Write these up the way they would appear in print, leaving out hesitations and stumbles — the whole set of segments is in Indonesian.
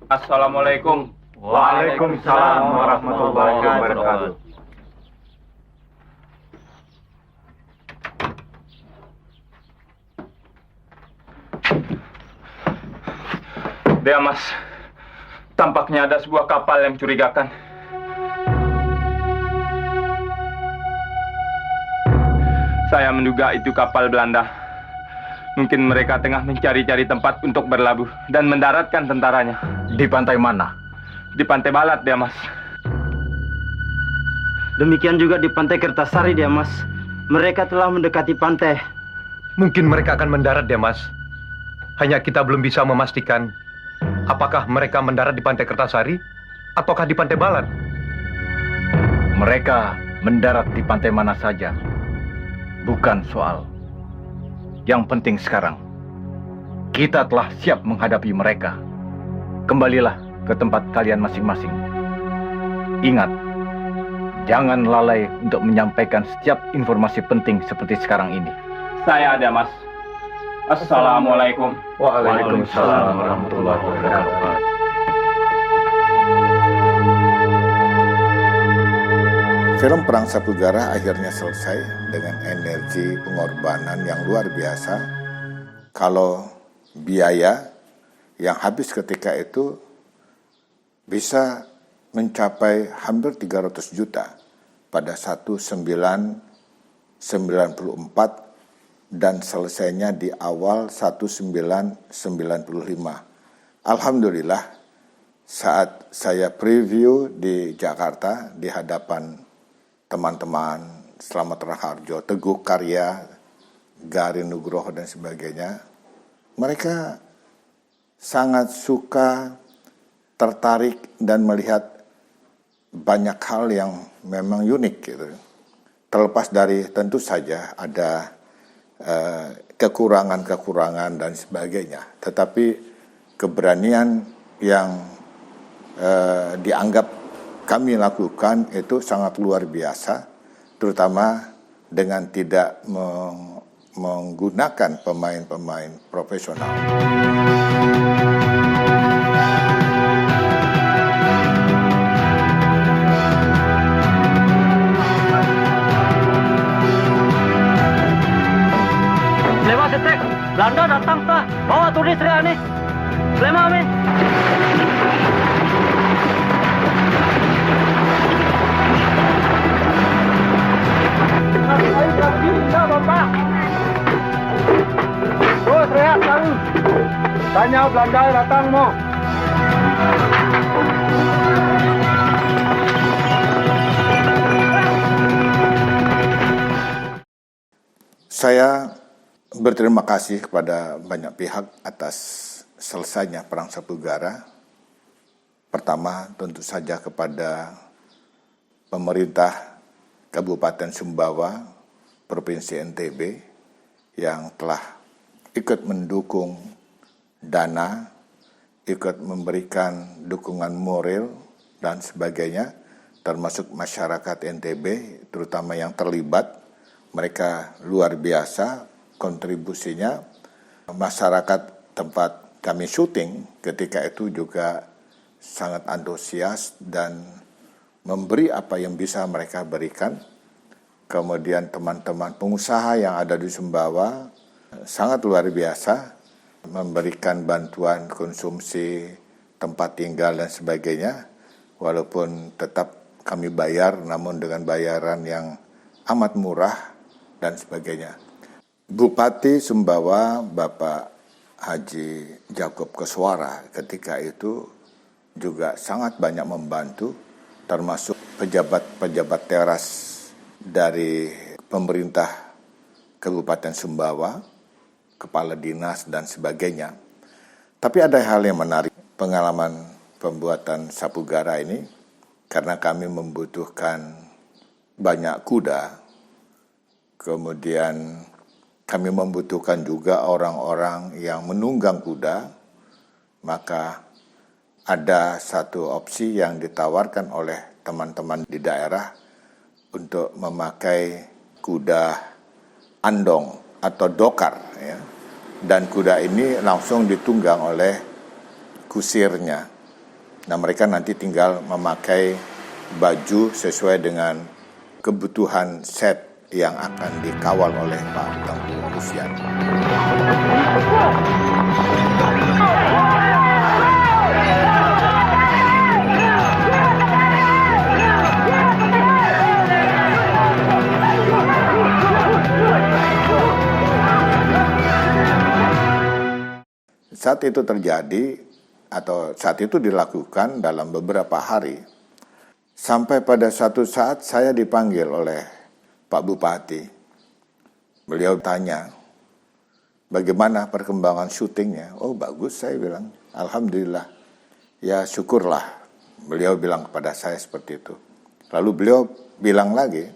Assalamualaikum. Waalaikumsalam warahmatullahi wabarakatuh. Mas, tampaknya ada sebuah kapal yang mencurigakan. Saya menduga itu kapal Belanda. Mungkin mereka tengah mencari-cari tempat untuk berlabuh dan mendaratkan tentaranya. Di pantai mana? Di Pantai Balat, Mas. Demikian juga di Pantai Kertasari, Mas. Mereka telah mendekati pantai. Mungkin mereka akan mendarat, Mas. Hanya kita belum bisa memastikan apakah mereka mendarat di Pantai Kertasari ataukah di Pantai Balat. Mereka mendarat di pantai mana saja. Bukan soal. Yang penting sekarang, kita telah siap menghadapi mereka. Kembalilah ke tempat kalian masing-masing. Ingat, jangan lalai untuk menyampaikan setiap informasi penting seperti sekarang ini. Saya ada, Mas. Assalamualaikum. Waalaikumsalam warahmatullahi wabarakatuh. Film Perang Sapugara akhirnya selesai dengan energi pengorbanan yang luar biasa. Kalau biaya yang habis ketika itu bisa mencapai hampir 300 juta pada 1994 dan selesainya di awal 1995. Alhamdulillah, saat saya preview di Jakarta di hadapan teman-teman Slamet Raharjo, Teguh Karya, Garin Nugroho dan sebagainya, mereka sangat suka, tertarik dan melihat banyak hal yang memang unik gitu. Terlepas dari tentu saja ada kekurangan-kekurangan dan sebagainya, tetapi keberanian yang dianggap kami lakukan itu sangat luar biasa, terutama dengan tidak menggunakan pemain-pemain profesional. Lewat detek, Belanda datang tak? Bawa tulis Sri Ani. Lema amin. Bapak. Bos rehat lalu. Tanya Belanda datang mau. Saya berterima kasih kepada banyak pihak atas selesainya Perang Sapugara. Pertama, tentu saja kepada pemerintah Kabupaten Sumbawa, Provinsi NTB, yang telah ikut mendukung dana, ikut memberikan dukungan moral dan sebagainya, termasuk masyarakat NTB, terutama yang terlibat. Mereka luar biasa kontribusinya. Masyarakat tempat kami syuting ketika itu juga sangat antusias dan memberi apa yang bisa mereka berikan. Kemudian teman-teman pengusaha yang ada di Sumbawa sangat luar biasa memberikan bantuan konsumsi, tempat tinggal dan sebagainya. Walaupun tetap kami bayar, namun dengan bayaran yang amat murah dan sebagainya. Bupati Sumbawa, Bapak Haji Jakob Keswara ketika itu juga sangat banyak membantu, termasuk pejabat-pejabat teras dari pemerintah Kabupaten Sumbawa, kepala dinas dan sebagainya. Tapi ada hal yang menarik, pengalaman pembuatan Sapugara ini, karena kami membutuhkan banyak kuda, kemudian kami membutuhkan juga orang-orang yang menunggang kuda, maka ada satu opsi yang ditawarkan oleh teman-teman di daerah untuk memakai kuda andong atau dokar, ya. dan kuda ini langsung ditunggang oleh kusirnya. Nah, mereka nanti tinggal memakai baju sesuai dengan kebutuhan set yang akan dikawal oleh Pak Tengku Lusian. Saat itu terjadi atau saat itu dilakukan dalam beberapa hari, sampai pada suatu saat saya dipanggil oleh Pak Bupati. Beliau tanya, bagaimana perkembangan syutingnya? Oh bagus, saya bilang. Alhamdulillah. Ya syukurlah. Beliau bilang kepada saya seperti itu. Lalu beliau bilang lagi,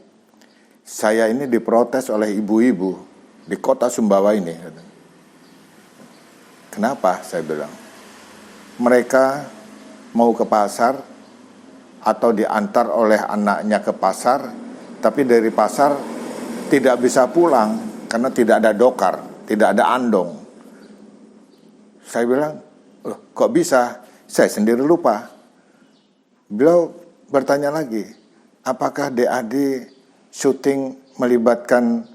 saya ini diprotes oleh ibu-ibu di kota Sumbawa ini. Kenapa? Saya bilang. Mereka mau ke pasar atau diantar oleh anaknya ke pasar, tapi dari pasar tidak bisa pulang karena tidak ada dokar, tidak ada andong. Saya bilang, kok bisa? Saya sendiri lupa. Beliau bertanya lagi, apakah DAD syuting melibatkan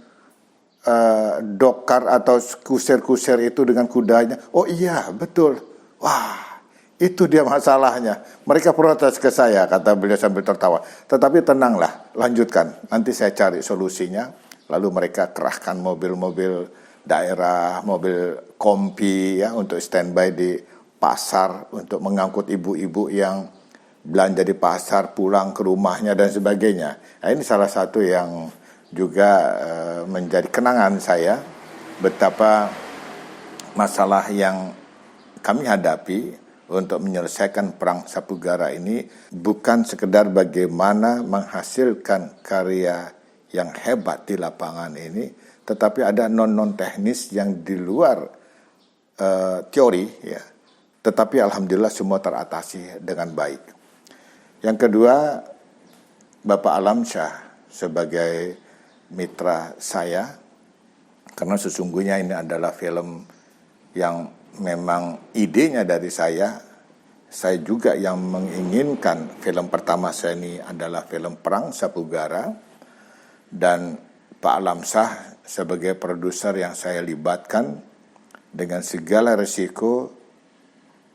dokar atau kusir-kusir itu dengan kudanya? Oh iya, betul. Wah, itu dia masalahnya. Mereka protes ke saya, kata beliau sambil tertawa. Tetapi tenanglah, lanjutkan. Nanti saya cari solusinya. Lalu mereka kerahkan mobil-mobil daerah, mobil kompi ya untuk standby di pasar untuk mengangkut ibu-ibu yang belanja di pasar, pulang ke rumahnya dan sebagainya. Nah, ini salah satu yang juga menjadi kenangan saya betapa masalah yang kami hadapi untuk menyelesaikan perang Sapugara ini bukan sekedar bagaimana menghasilkan karya yang hebat di lapangan ini, tetapi ada non teknis yang di luar teori ya. Tetapi alhamdulillah semua teratasi dengan baik. Yang kedua, Bapak Alamsyah sebagai mitra saya, karena sesungguhnya ini adalah film yang memang idenya dari saya juga yang menginginkan film pertama saya ini adalah film Perang Sapugara, dan Pak Alamsyah sebagai produser yang saya libatkan dengan segala risiko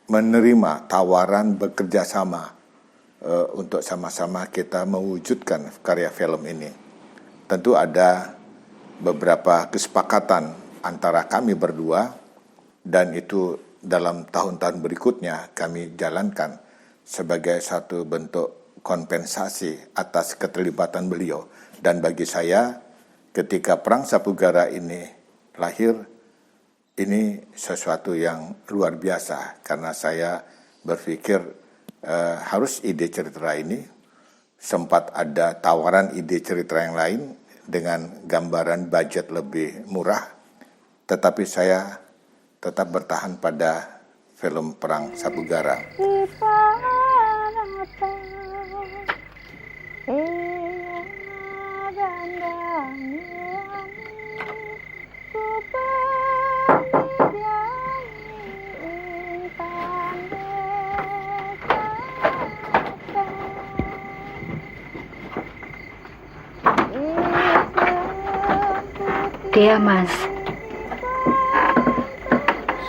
menerima tawaran bekerja sama untuk sama-sama kita mewujudkan karya film ini. Tentu ada beberapa kesepakatan antara kami berdua, dan itu dalam tahun-tahun berikutnya kami jalankan sebagai satu bentuk kompensasi atas keterlibatan beliau. Dan bagi saya, ketika Perang Sapugara ini lahir, ini sesuatu yang luar biasa, karena saya berpikir harus ide cerita ini. Sempat ada tawaran ide cerita yang lain dengan gambaran budget lebih murah, tetapi saya tetap bertahan pada film Perang Sapugara. Dia, Mas.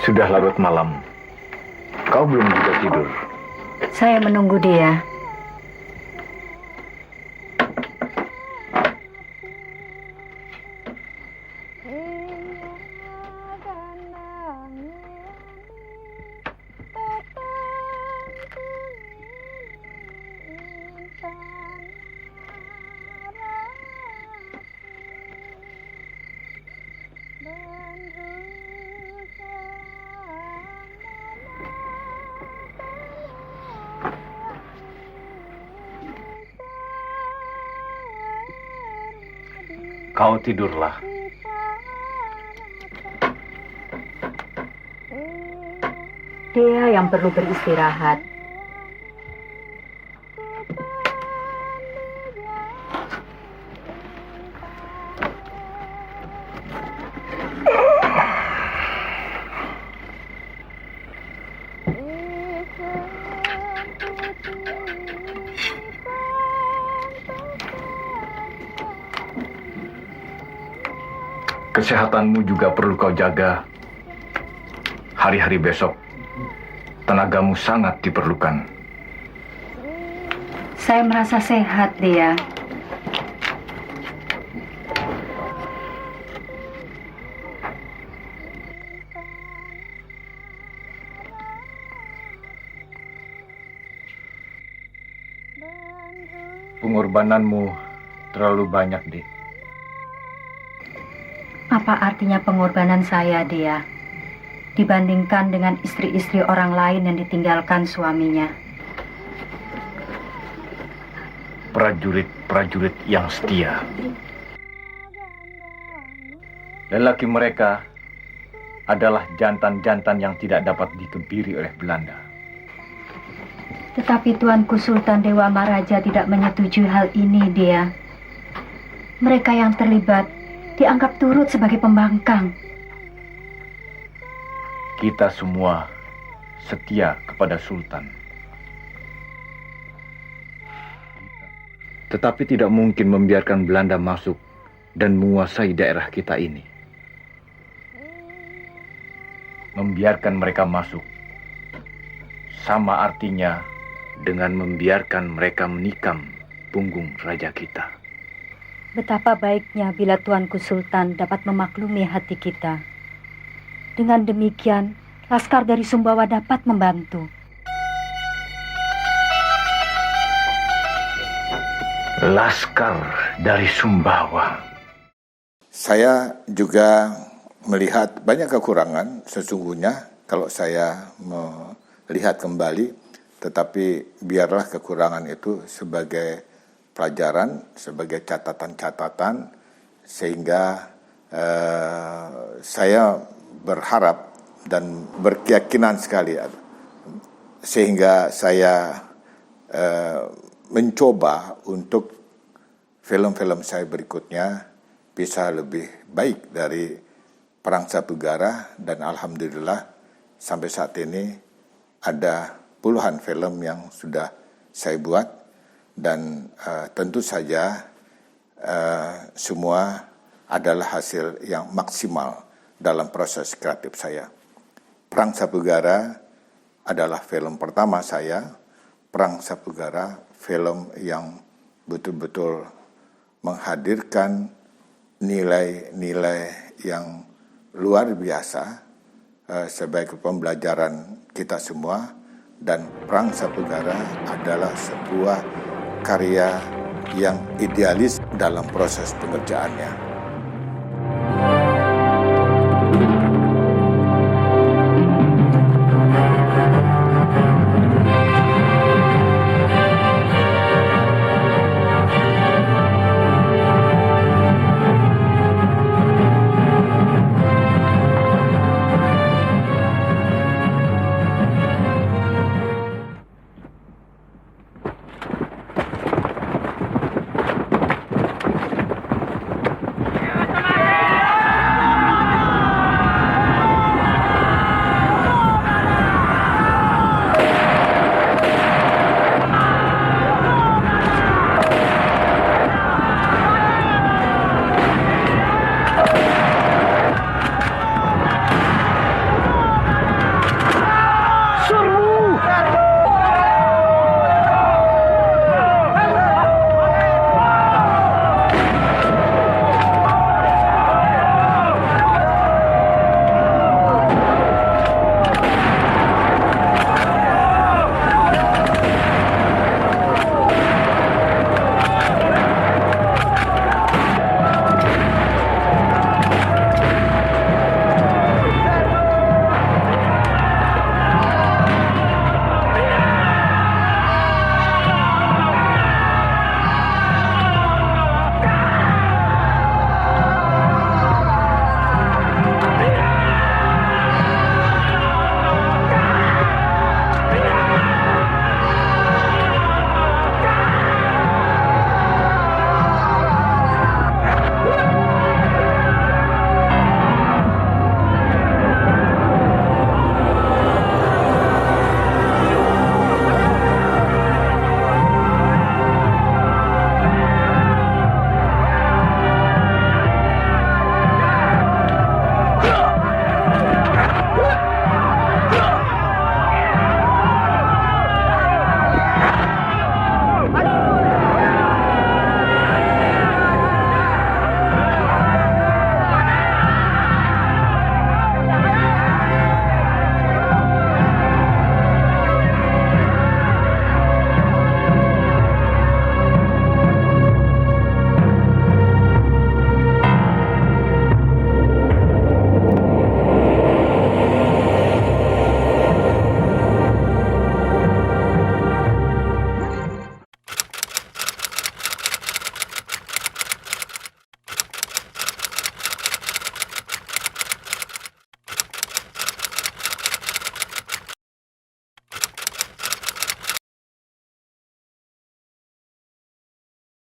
Sudah larut malam. Kau belum juga tidur. Saya menunggu dia. Kau tidurlah. Dia yang perlu beristirahat. Kesehatanmu juga perlu kau jaga. Hari-hari besok, tenagamu sangat diperlukan. Saya merasa sehat, Dea. Pengorbananmu terlalu banyak, Dik. Apa artinya pengorbanan saya, Dea? Dibandingkan dengan istri-istri orang lain yang ditinggalkan suaminya. Prajurit-prajurit yang setia. Lelaki mereka adalah jantan-jantan yang tidak dapat dikebiri oleh Belanda. Tetapi Tuanku Sultan Dewa Maharaja tidak menyetujui hal ini, Dea. Mereka yang terlibat dianggap turut sebagai pembangkang. Kita semua setia kepada Sultan. Tetapi tidak mungkin membiarkan Belanda masuk dan menguasai daerah kita ini. Membiarkan mereka masuk sama artinya dengan membiarkan mereka menikam punggung raja kita. Betapa baiknya bila Tuanku Sultan dapat memaklumi hati kita. Dengan demikian, laskar dari Sumbawa dapat membantu. Laskar dari Sumbawa. Saya juga melihat banyak kekurangan sesungguhnya kalau saya melihat kembali, tetapi biarlah kekurangan itu sebagai pelajaran, sebagai catatan-catatan, sehingga saya berharap dan berkeyakinan sekali, sehingga saya mencoba untuk film-film saya berikutnya bisa lebih baik dari Perang Sapugara, dan alhamdulillah sampai saat ini ada puluhan film yang sudah saya buat, dan tentu saja semua adalah hasil yang maksimal dalam proses kreatif saya. Perang Sapugara adalah film pertama saya. Perang Sapugara film yang betul-betul menghadirkan nilai-nilai yang luar biasa sebagai pembelajaran kita semua. Dan Perang Sapugara adalah sebuah karya yang idealis dalam proses pengerjaannya.